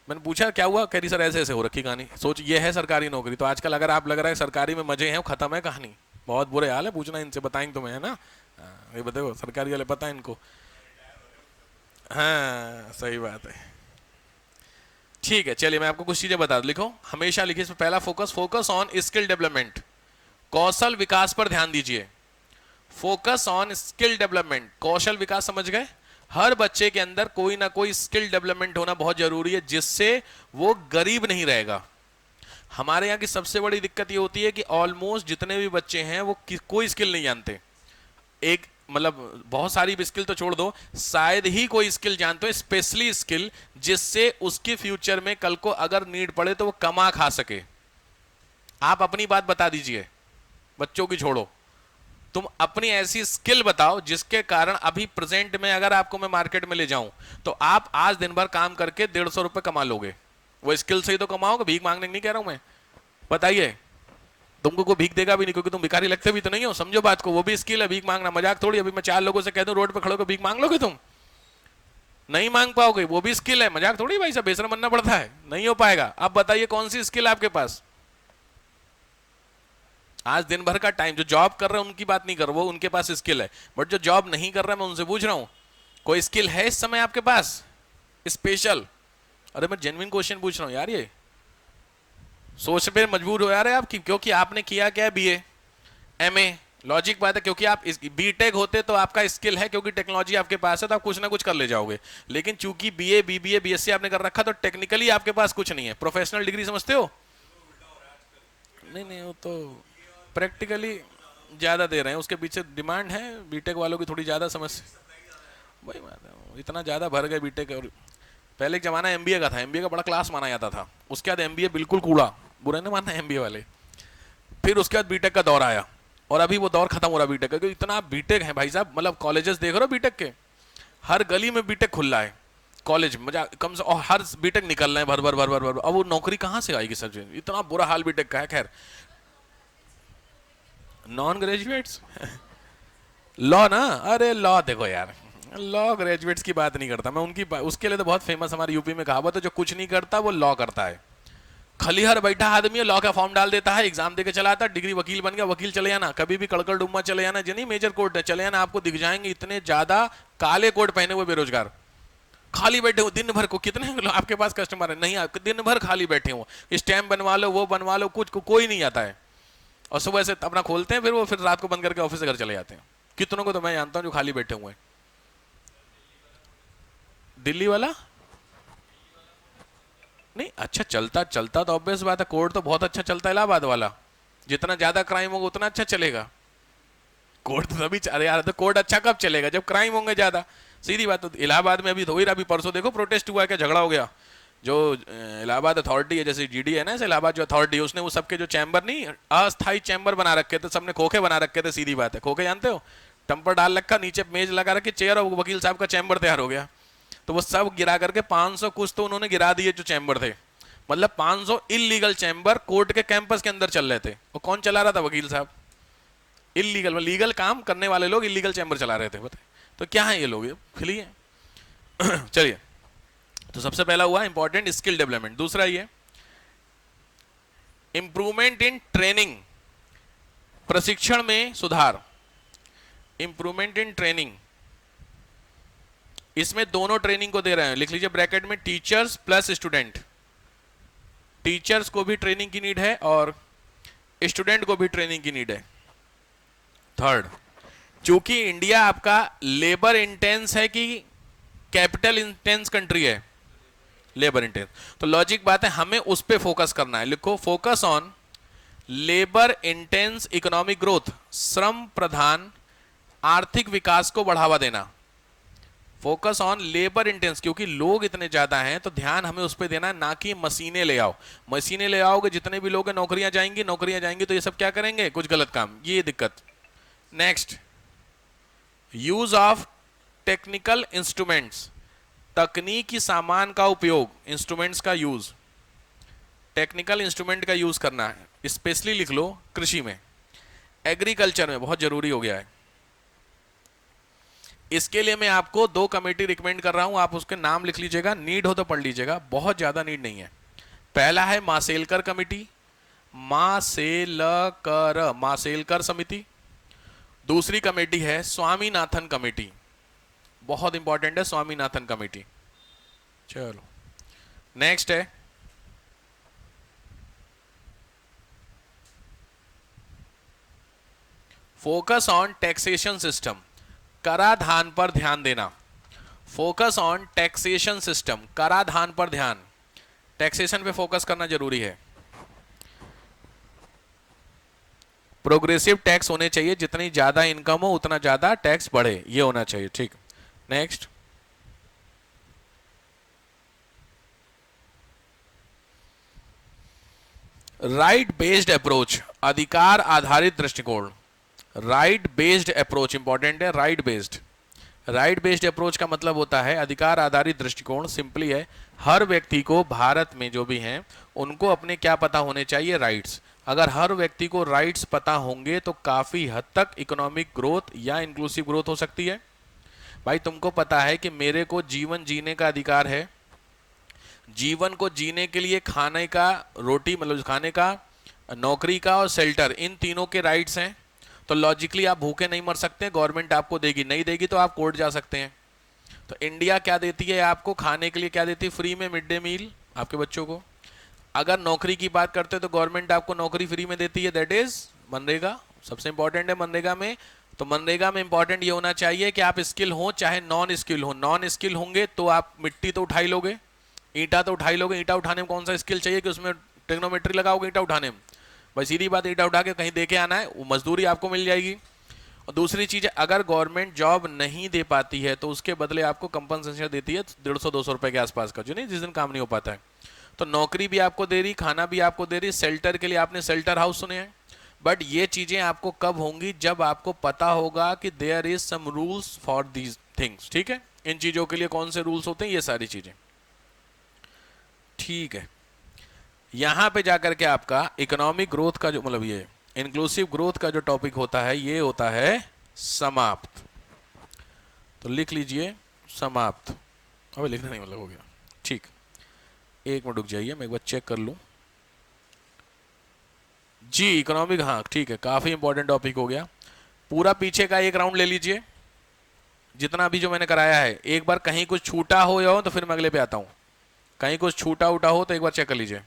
मैंने पूछा क्या हुआ, कह रही सर ऐसे ऐसे हो रखी कहानी। सोच ये है सरकारी नौकरी, तो आजकल अगर आप लग रहा है सरकारी में मजे हैं, खत्म है कहानी, बहुत बुरे हाल है, पूछना इनसे, बताएंगे तुम्हें, है ना। ये बताओ सरकारी वाले पता है इनको। हाँ सही बात है। ठीक है चलिए मैं आपको कुछ चीजें बता दूं, लिखो हमेशा लिखिए इसमें पहला focus, focus on skill development, कौशल विकास पर ध्यान दीजिए। फोकस ऑन स्किल डेवलपमेंट, कौशल विकास, समझ गए। हर बच्चे के अंदर कोई ना कोई स्किल डेवलपमेंट होना बहुत जरूरी है, जिससे वो गरीब नहीं रहेगा। हमारे यहाँ की सबसे बड़ी दिक्कत ये होती है कि ऑलमोस्ट जितने भी बच्चे हैं वो कोई स्किल नहीं जानते। एक मतलब बहुत सारी स्किल तो छोड़ दो, शायद ही कोई स्किल जानते हो, स्पेशली स्किल जिससे उसके फ्यूचर में कल को अगर नीड पड़े तो वो कमा खा सके। आप अपनी बात बता दीजिए, बच्चों की छोड़ो, तुम अपनी ऐसी स्किल बताओ जिसके कारण अभी प्रेजेंट में अगर आपको मैं मार्केट में ले जाऊं तो आप आज दिन भर काम करके 150 रुपए कमा लोगे। वो स्किल से ही तो कमाओगे, भीख मांगने नहीं कह रहा हूं मैं। बताइए, तुमको कोई भीख देगा भी नहीं, क्योंकि तुम भिखारी लगते भी तो नहीं हो, समझो बात को, वो भी स्किल है भीख मांगना, मजाक थोड़ी। अभी मैं 4 लोगों से कह दूं रोड पे खड़े हो भीख मांग लोगे, तुम नहीं मांग पाओगे, वो भी स्किल है, मजाक थोड़ी भाई साहब, बेशरम बनना पड़ता है, नहीं हो पाएगा। अब बताइए कौन सी स्किल आपके पास। आज दिन भर का टाइम, जो जॉब कर रहे हैं उनकी बात नहीं कर, वो उनके पास स्किल है, बट जो जॉब नहीं कर रहा है मैं उनसे पूछ रहा हूं कोई स्किल है इस समय आपके पास स्पेशल। अरे मैं जेन्युइन क्वेश्चन पूछ रहा हूं यार, ये सोच पे मजबूर हो यार आप, क्योंकि आपने किया क्या, बीए एमए, लॉजिक बात है, क्योंकि आप बीटेक होते तो आपका स्किल है, क्योंकि टेक्नोलॉजी आपके पास है तो आप कुछ ना कुछ कर ले जाओगे। लेकिन चूंकि बीए बीबीए बीएससी आपने कर रखा तो टेक्निकली आपके पास कुछ नहीं है, प्रोफेशनल डिग्री समझते हो। नहीं नहीं, वो तो प्रैक्टिकली ज्यादा दे रहे हैं, उसके पीछे डिमांड है, बीटेक वालों की थोड़ी ज्यादा समस्या, वही बात है, इतना ज्यादा भर गए बीटेक। और पहले एक जमाना एमबीए का था, एमबीए का बड़ा क्लास माना जाता था, उसके बाद एमबीए बिल्कुल कूड़ा, बुरा नहीं मानना एमबीए वाले। फिर उसके बाद बीटेक का दौर आया, और अभी वो दौर खत्म हो रहा बीटेक का, क्योंकि इतना बीटेक है भाई साहब, मतलब कॉलेजेस देख रहे हो बीटेक के, हर गली में बीटेक खुल रहा है कॉलेज, मजा कम से, और हर बीटेक निकल रहे हैं भर भर भर भर भर। अब वो नौकरी कहाँ से आएगी सर, इतना बुरा हाल बीटेक का है। खैर नॉन ग्रेजुएट्स लॉ ना, अरे लॉ देखो यार, लॉ ग्रेजुएट्स की बात नहीं करता मैं, उनकी उसके लिए तो बहुत फेमस हमारे यूपी में कहावत है, जो कुछ नहीं करता वो लॉ करता है। खलीहर बैठा आदमी है, लॉ का फॉर्म डाल देता है, एग्जाम देके चला आता है, डिग्री वकील बन गया, वकील चले जाना, कभी भी कड़कड़ डुम्मा चले जाना, जिन्हीं मेजर कोर्ट है चले जाना, आपको दिख जाएंगे इतने ज्यादा काले कोट पहने हुए बेरोजगार खाली बैठे हो दिन भर को। कितने आपके पास कस्टमर है, नहीं दिन भर खाली बैठे हो, स्टैम्प बनवा लो वो बनवा लो, कुछ कोई नहीं आता है, और सुबह से अपना खोलते हैं, फिर वो फिर रात को बंद करके ऑफिस से घर चले जाते हैं। कितनों को तो मैं जानता हूं जो खाली बैठे हुए हैं। दिल्ली वाला नहीं अच्छा चलता, चलता तो ऑब्वियस बात है, कोर्ट तो बहुत अच्छा चलता है इलाहाबाद वाला, जितना ज्यादा क्राइम होगा उतना अच्छा चलेगा कोर्ट, तो तभी अरे यार तो कोर्ट अच्छा कब चलेगा जब क्राइम होंगे ज्यादा, सीधी बात। तो इलाहाबाद में अभी तो अभी परसों देखो प्रोटेस्ट हुआ, क्या झगड़ा हो गया, जो इलाहाबाद अथॉरिटी है, जैसे जीडी है ना, इलाहाबाद जो अथॉरिटी है, उसने वो सबके जो चैम्बर नहीं अस्थायी चैम्बर बना रखे थे, सबने खोखे बना रखे थे, सीधी बात है, खोखे जानते हो, टम्पर डाल रखा, नीचे मेज लगा रखी, चेयर, और वकील साहब का चैम्बर तैयार हो गया। तो वो सब गिरा करके 500 कुछ तो उन्होंने गिरा दिए जो चैम्बर थे, मतलब 500 इलीगल चैम्बर कोर्ट के कैंपस के अंदर चल रहे थे, और कौन चला रहा था, वकील साहब। इलीगल लीगल काम करने वाले लोग इलीगल चैम्बर चला रहे थे, बताए तो क्या है ये लोग, ये खिली है। चलिए, तो सबसे पहला हुआ इंपॉर्टेंट स्किल डेवलपमेंट। दूसरा ये इंप्रूवमेंट इन ट्रेनिंग, प्रशिक्षण में सुधार, इंप्रूवमेंट इन ट्रेनिंग, इसमें दोनों ट्रेनिंग को दे रहे हैं, लिख लीजिए ब्रैकेट में, टीचर्स प्लस स्टूडेंट। टीचर्स को भी ट्रेनिंग की नीड है और स्टूडेंट को भी ट्रेनिंग की नीड है। थर्ड, चूंकि इंडिया आपका लेबर इंटेंस है कि कैपिटल इंटेंस कंट्री है, लेबर इंटेंस, तो लॉजिक बात है हमें उस पर फोकस करना है। लिखो focus on labour intense economic growth, श्रम प्रधान आर्थिक विकास को बढ़ावा देना। फोकस ऑन लेबर इंटेंस, क्योंकि लोग इतने ज्यादा हैं तो ध्यान हमें उस पर देना है, ना कि मशीनें ले आओ। मशीनें ले आओगे जितने भी लोग हैं नौकरियां जाएंगी तो ये सब क्या करेंगे, कुछ गलत काम, ये दिक्कत। Next, use of technical instruments, तकनीकी सामान का उपयोग, इंस्ट्रूमेंट्स का यूज, टेक्निकल इंस्ट्रूमेंट का यूज करना है। स्पेशली लिख लो कृषि में, एग्रीकल्चर में बहुत जरूरी हो गया है। इसके लिए मैं आपको 2 कमेटी रिकमेंड कर रहा हूं, आप उसके नाम लिख लीजिएगा, नीड हो तो पढ़ लीजिएगा, बहुत ज्यादा नीड नहीं है। पहला है मासेलकर कमेटी, मासेलकर समिति। दूसरी कमेटी है स्वामीनाथन कमेटी, बहुत इंपॉर्टेंट है स्वामीनाथन कमेटी। चलो नेक्स्ट है फोकस ऑन टैक्सेशन सिस्टम, कराधान पर ध्यान देना। फोकस ऑन टैक्सेशन सिस्टम, कराधान पर ध्यान, टैक्सेशन पे फोकस करना जरूरी है। प्रोग्रेसिव टैक्स होने चाहिए, जितनी ज्यादा इनकम हो उतना ज्यादा टैक्स बढ़े, ये होना चाहिए, ठीक। नेक्स्ट, राइट बेस्ड अप्रोच, अधिकार आधारित दृष्टिकोण। राइट बेस्ड अप्रोच इंपॉर्टेंट है, राइट बेस्ड अप्रोच का मतलब होता है अधिकार आधारित दृष्टिकोण। सिंपली है, हर व्यक्ति को भारत में जो भी हैं उनको अपने क्या पता होने चाहिए, राइट्स। अगर हर व्यक्ति को राइट्स पता होंगे तो काफी हद तक इकोनॉमिक ग्रोथ या इंक्लूसिव ग्रोथ हो सकती है। भाई तुमको पता है कि मेरे को जीवन जीने का अधिकार है, जीवन को जीने के लिए खाने का, रोटी मतलब खाने का, नौकरी का और शेल्टर, इन तीनों के राइट्स हैं। तो लॉजिकली आप भूखे नहीं मर सकते, गवर्नमेंट आपको देगी, नहीं देगी तो आप कोर्ट जा सकते हैं। तो इंडिया क्या देती है आपको खाने के लिए, क्या देती है, फ्री में मिड डे मील आपके बच्चों को। अगर नौकरी की बात करते हैं तो गवर्नमेंट आपको नौकरी फ्री में देती है, दैट इज मनरेगा, सबसे इंपॉर्टेंट है मनरेगा में। तो मनरेगा में इंपॉर्टेंट ये होना चाहिए कि आप स्किल हो चाहे नॉन स्किल हो। नॉन स्किल होंगे तो आप मिट्टी तो उठा ही लोगे, ईंटा तो उठा ही लोगे। ईंटा उठाने में कौन सा स्किल चाहिए कि उसमें ट्रिग्नोमेट्री लगाओगे ईंटा उठाने में, भाई सीधी बात, ईंटा उठा के कहीं दे के आना है, वो मजदूरी आपको मिल जाएगी। और दूसरी चीज है, अगर गवर्नमेंट जॉब नहीं दे पाती है तो उसके बदले आपको कंपनसेशन देती है 150-200 रुपए के आसपास का, जो नहीं जिस दिन काम नहीं हो पाता है। तो नौकरी भी आपको दे रही, खाना भी आपको दे रही, शेल्टर के लिए आपने शेल्टर हाउस सुने हैं। बट ये चीजें आपको कब होंगी, जब आपको पता होगा कि there is some rules for these things, ठीक है। इन चीजों के लिए कौन से रूल्स होते हैं, ये सारी चीजें, ठीक है। यहां पे जाकर के आपका इकोनॉमिक ग्रोथ का जो मतलब ये इंक्लूसिव ग्रोथ का जो टॉपिक होता है ये होता है समाप्त। तो लिख लीजिए समाप्त, अबे लिखना नहीं मतलब हो गया, ठीक। एक मिनट रुक जाइए, मैं एक बार चेक कर लूं जी। इकोनॉमिक, हाँ ठीक है, काफी इंपॉर्टेंट टॉपिक हो गया। पूरा पीछे का एक राउंड ले लीजिए, जितना भी जो मैंने कराया है। एक बार कहीं कुछ छूटा हो या हो तो फिर मैं अगले पे आता हूं, कहीं कुछ छूटा उटा हो तो एक बार चेक कर लीजिए।